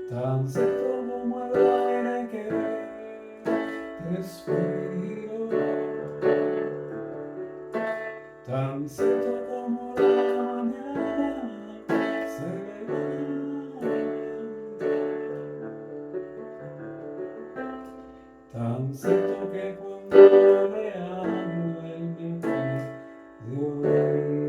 tan cierto como el aire que respiro, tan cierto como la mañana se levanta, tan cierto que cuando le hablo él me puede oír.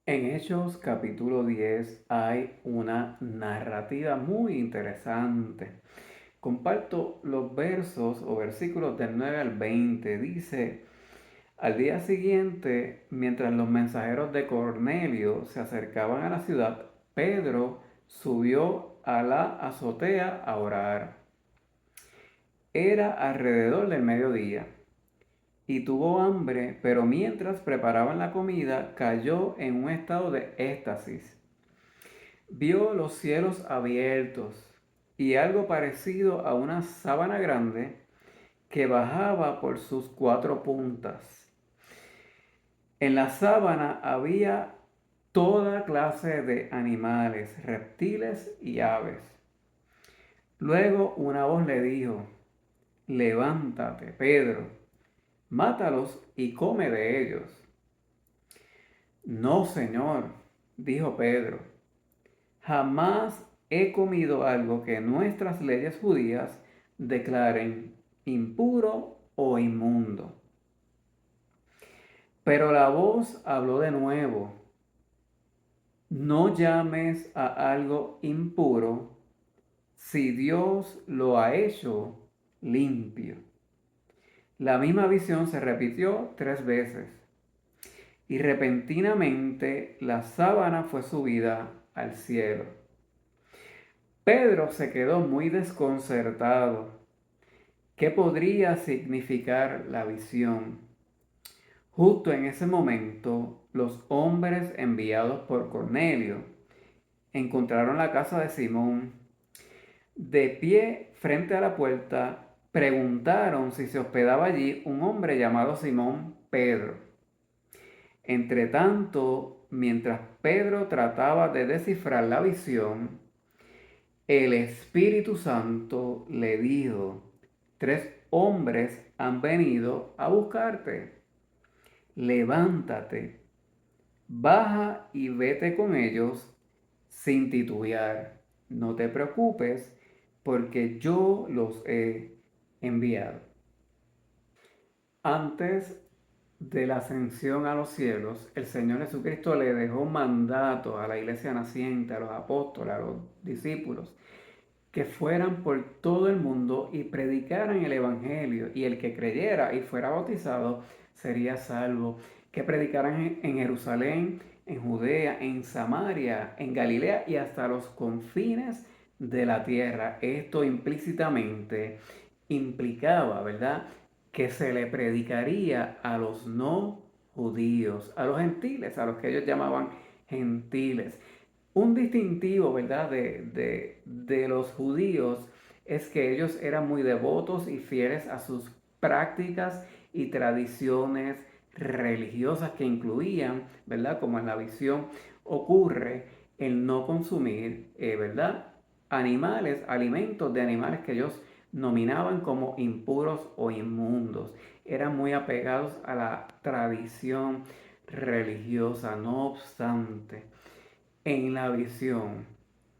En Hechos capítulo 10 hay una narrativa muy interesante. Comparto los versos o versículos del 9 al 20. Dice, al día siguiente, mientras los mensajeros de Cornelio se acercaban a la ciudad, Pedro subió a la azotea a orar. Era alrededor del mediodía y tuvo hambre, pero mientras preparaban la comida cayó en un estado de éxtasis. Vio los cielos abiertos y algo parecido a una sábana grande que bajaba por sus cuatro puntas. En la sábana había toda clase de animales, reptiles y aves. Luego una voz le dijo, levántate, Pedro, mátalos y come de ellos. No, Señor, dijo Pedro, jamás he comido algo que nuestras leyes judías declaren impuro o inmundo. Pero la voz habló de nuevo, no llames a algo impuro si Dios lo ha hecho limpio. La misma visión se repitió 3 veces y repentinamente la sábana fue subida al cielo. Pedro se quedó muy desconcertado. ¿Qué podría significar la visión? Justo en ese momento, los hombres enviados por Cornelio encontraron la casa de Simón. De pie frente a la puerta, preguntaron si se hospedaba allí un hombre llamado Simón Pedro. Entretanto, mientras Pedro trataba de descifrar la visión, el Espíritu Santo le dijo, 3 hombres han venido a buscarte. Levántate, baja y vete con ellos sin titubear. No te preocupes, porque yo los he enviado. Antes de la ascensión a los cielos, el Señor Jesucristo le dejó un mandato a la iglesia naciente, a los apóstoles, a los discípulos, que fueran por todo el mundo y predicaran el Evangelio, y el que creyera y fuera bautizado sería salvo. Que predicaran en Jerusalén, en Judea, en Samaria, en Galilea y hasta los confines de la tierra. Esto implícitamente implicaba, ¿verdad?, que se le predicaría a los no judíos, a los gentiles, a los que ellos llamaban gentiles. Un distintivo, ¿verdad?, de los judíos es que ellos eran muy devotos y fieles a sus prácticas y tradiciones religiosas que incluían, ¿verdad?, como en la visión ocurre, el no consumir, ¿verdad?, animales, alimentos de animales que ellos nominaban como impuros o inmundos. Eran muy apegados a la tradición religiosa. No obstante, en la visión,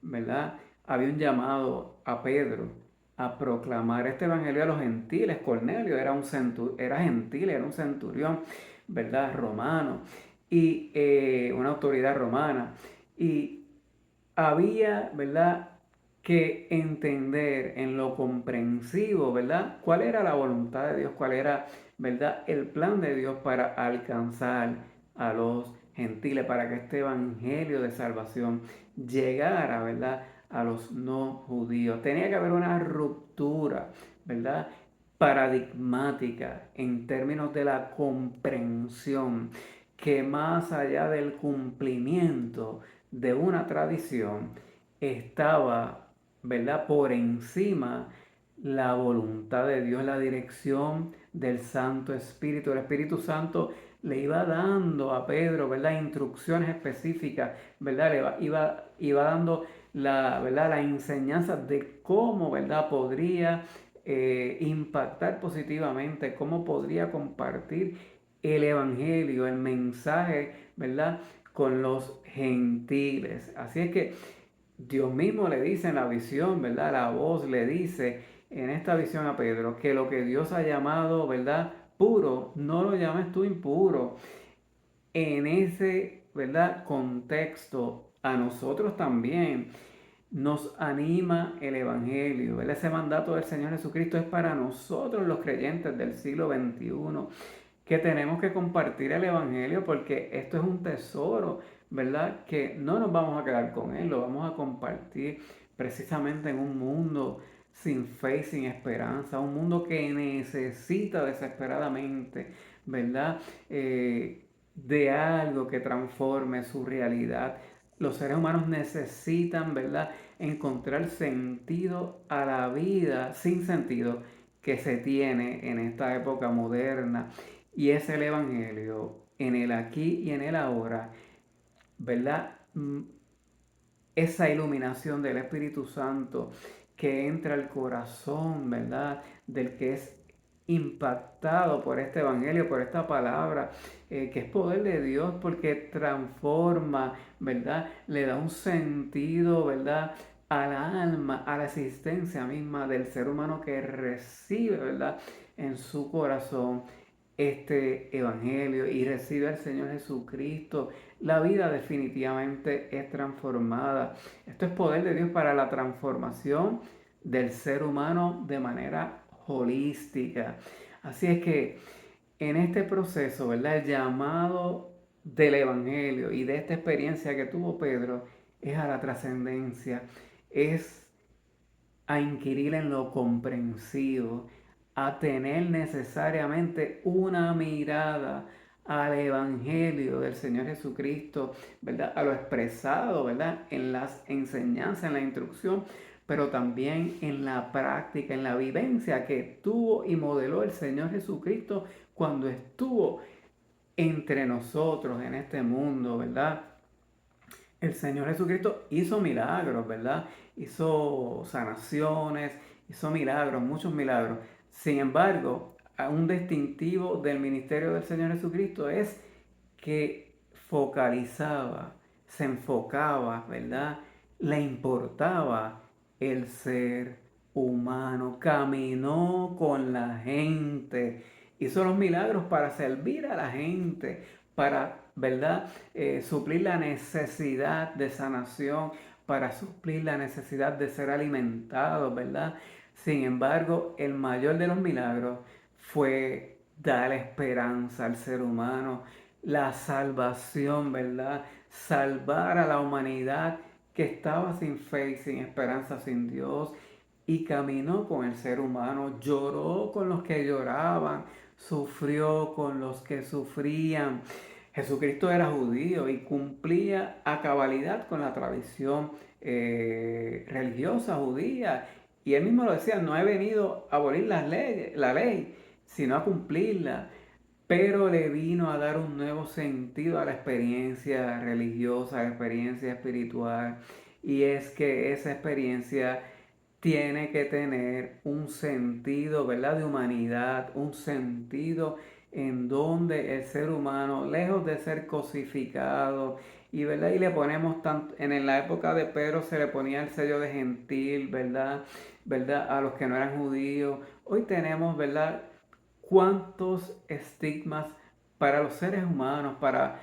¿verdad? Había un llamado a Pedro a proclamar este evangelio a los gentiles. Cornelio era gentil, era un centurión, ¿verdad? Romano, y una autoridad romana. Y había, ¿verdad?, que entender en lo comprensivo, ¿verdad?, cuál era la voluntad de Dios, cuál era, ¿verdad?, el plan de Dios para alcanzar a los gentiles, para que este evangelio de salvación llegara, ¿verdad?, a los no judíos. Tenía que haber una ruptura, ¿verdad?, paradigmática en términos de la comprensión, que más allá del cumplimiento de una tradición estaba, ¿verdad?, por encima la voluntad de Dios, la dirección del Santo Espíritu. El Espíritu Santo le iba dando a Pedro, ¿verdad?, instrucciones específicas, ¿verdad?, iba dando ¿verdad?, la enseñanza de cómo, ¿verdad?, podría impactar positivamente, cómo podría compartir el Evangelio, el mensaje, ¿verdad?, con los gentiles. Así es que Dios mismo le dice en la visión, ¿verdad? La voz le dice en esta visión a Pedro que lo que Dios ha llamado, ¿verdad?, puro, no lo llames tú impuro. En ese, ¿verdad?, contexto, a nosotros también nos anima el Evangelio, ¿verdad? Ese mandato del Señor Jesucristo es para nosotros los creyentes del siglo XXI, que tenemos que compartir el Evangelio porque esto es un tesoro, ¿verdad? Que no nos vamos a quedar con él, lo vamos a compartir precisamente en un mundo sin fe y sin esperanza, un mundo que necesita desesperadamente, ¿verdad? De algo que transforme su realidad. Los seres humanos necesitan, ¿verdad?, encontrar sentido a la vida sin sentido que se tiene en esta época moderna. Y es el Evangelio en el aquí y en el ahora, ¿verdad? Esa iluminación del Espíritu Santo que entra al corazón, ¿verdad?, del que es impactado por este Evangelio, por esta palabra, que es poder de Dios porque transforma, ¿verdad? Le da un sentido, ¿verdad?, a la alma, a la existencia misma del ser humano que recibe, ¿verdad?, en su corazón este Evangelio y recibe al Señor Jesucristo. La vida definitivamente es transformada. Esto es poder de Dios para la transformación del ser humano de manera holística. Así es que en este proceso, ¿verdad?, el llamado del Evangelio y de esta experiencia que tuvo Pedro es a la trascendencia, es a inquirir en lo comprensivo, a tener necesariamente una mirada al Evangelio del Señor Jesucristo, ¿verdad?, a lo expresado, ¿verdad?, en las enseñanzas, en la instrucción, pero también en la práctica, en la vivencia que tuvo y modeló el Señor Jesucristo cuando estuvo entre nosotros en este mundo, ¿verdad? El Señor Jesucristo hizo milagros, ¿verdad? Hizo sanaciones, hizo milagros, muchos milagros. Sin embargo, un distintivo del ministerio del Señor Jesucristo es que focalizaba, se enfocaba, ¿verdad? Le importaba el ser humano, caminó con la gente, hizo los milagros para servir a la gente, para, ¿verdad?, suplir la necesidad de sanación, para suplir la necesidad de ser alimentados, ¿verdad? Sin embargo, el mayor de los milagros fue dar esperanza al ser humano, la salvación, ¿verdad? Salvar a la humanidad que estaba sin fe y sin esperanza, sin Dios, y caminó con el ser humano, lloró con los que lloraban, sufrió con los que sufrían. Jesucristo era judío y cumplía a cabalidad con la tradición religiosa judía. Y él mismo lo decía, no he venido a abolir la ley, sino a cumplirla. Pero le vino a dar un nuevo sentido a la experiencia religiosa, a la experiencia espiritual. Y es que esa experiencia tiene que tener un sentido, ¿verdad?, de humanidad, un sentido en donde el ser humano, lejos de ser cosificado, y, ¿verdad?, y le ponemos tanto, en la época de Pedro se le ponía el sello de gentil, ¿verdad?, ¿verdad?, a los que no eran judíos. Hoy tenemos, ¿verdad?, cuántos estigmas para los seres humanos, para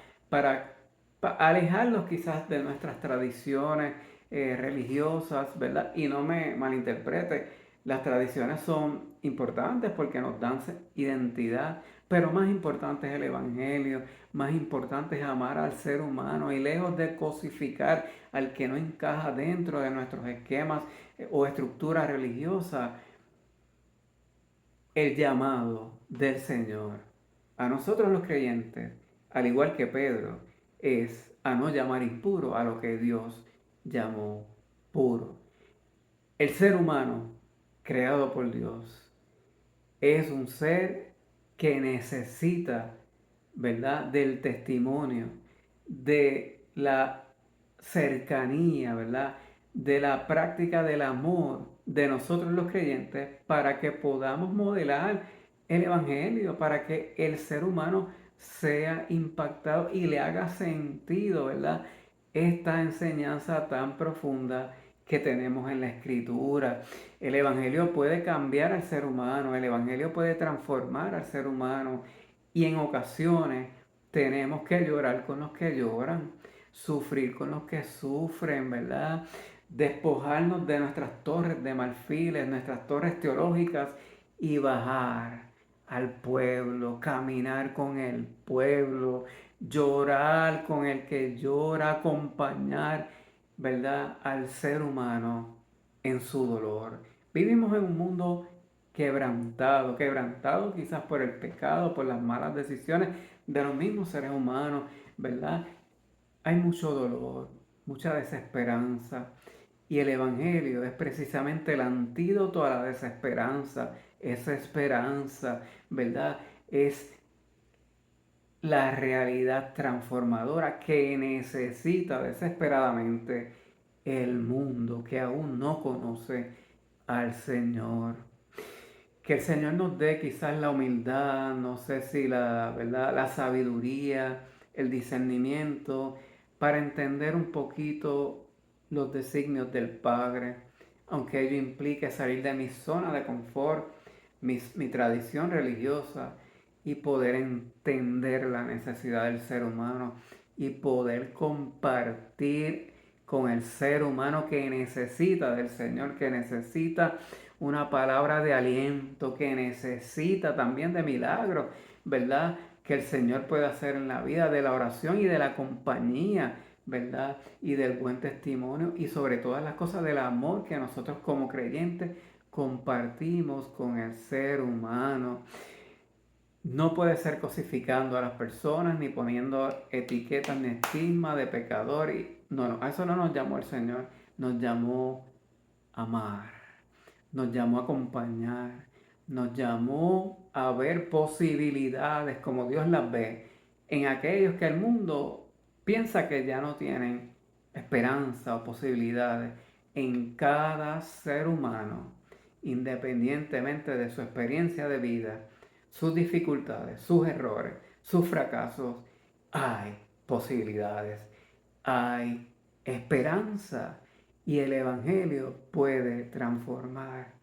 alejarlos quizás de nuestras tradiciones religiosas, ¿verdad? Y no me malinterprete, Las tradiciones son importantes porque nos dan identidad, pero más importante es el Evangelio, más importante es amar al ser humano y lejos de cosificar al que no encaja dentro de nuestros esquemas o estructuras religiosas, el llamado del Señor a nosotros los creyentes, al igual que Pedro, es a no llamar impuro a lo que Dios llamó puro. El ser humano, creado por Dios, es un ser que necesita, ¿verdad?, del testimonio, de la cercanía, ¿verdad?, de la práctica del amor de nosotros los creyentes para que podamos modelar el Evangelio, para que el ser humano sea impactado y le haga sentido, ¿verdad?, esta enseñanza tan profunda que tenemos en la Escritura. El Evangelio puede cambiar al ser humano, el Evangelio puede transformar al ser humano y en ocasiones tenemos que llorar con los que lloran, sufrir con los que sufren, ¿verdad? Despojarnos de nuestras torres de marfiles, nuestras torres teológicas y bajar al pueblo, caminar con el pueblo, llorar con el que llora, acompañar, ¿verdad?, al ser humano en su dolor. Vivimos en un mundo quebrantado, quebrantado quizás por el pecado, por las malas decisiones de los mismos seres humanos, ¿verdad? Hay mucho dolor, mucha desesperanza y el Evangelio es precisamente el antídoto a la desesperanza, esa esperanza, ¿verdad? Es la realidad transformadora que necesita desesperadamente el mundo que aún no conoce al Señor. Que el Señor nos dé quizás la humildad, no sé si la verdad, la sabiduría, el discernimiento para entender un poquito los designios del Padre, aunque ello implique salir de mi zona de confort, mi tradición religiosa y poder entender la necesidad del ser humano y poder compartir con el ser humano que necesita del Señor, que necesita una palabra de aliento, que necesita también de milagros, ¿verdad? Que el Señor puede hacer en la vida, de la oración y de la compañía, ¿verdad? Y del buen testimonio y sobre todas las cosas del amor que nosotros como creyentes compartimos con el ser humano. No puede ser cosificando a las personas, ni poniendo etiquetas ni estigma de pecador. No, no, a eso no nos llamó el Señor. Nos llamó a amar, nos llamó a acompañar, nos llamó a ver posibilidades como Dios las ve en aquellos que el mundo piensa que ya no tienen esperanza o posibilidades. En cada ser humano, independientemente de su experiencia de vida, sus dificultades, sus errores, sus fracasos, hay posibilidades, hay esperanza y el Evangelio puede transformar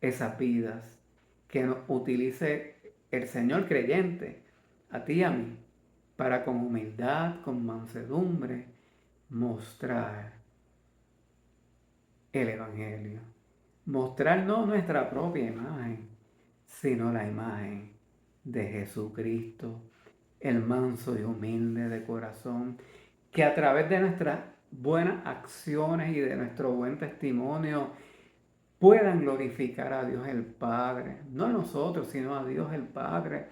esas vidas que nos utilice el Señor creyente, a ti y a mí, para con humildad, con mansedumbre, mostrar el Evangelio. Mostrar no nuestra propia imagen, sino la imagen de Jesucristo, el manso y humilde de corazón, que a través de nuestras buenas acciones y de nuestro buen testimonio puedan glorificar a Dios el Padre, no a nosotros, sino a Dios el Padre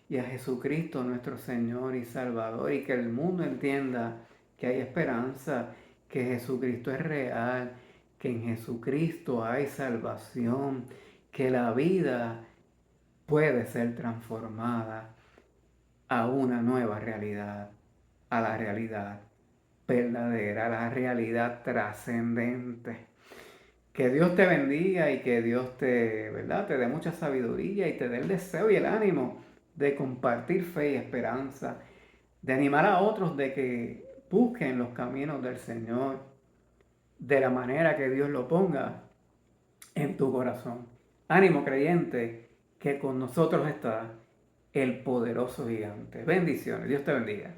y a Jesucristo nuestro Señor y Salvador, y que el mundo entienda que hay esperanza, que Jesucristo es real, que en Jesucristo hay salvación, que la vida puede ser transformada a una nueva realidad, a la realidad verdadera, a la realidad trascendente. Que Dios te bendiga y que Dios te, ¿verdad?, te dé mucha sabiduría y te dé el deseo y el ánimo de compartir fe y esperanza, de animar a otros de que busquen los caminos del Señor de la manera que Dios lo ponga en tu corazón. Ánimo creyente, que con nosotros está el poderoso gigante. Bendiciones, Dios te bendiga.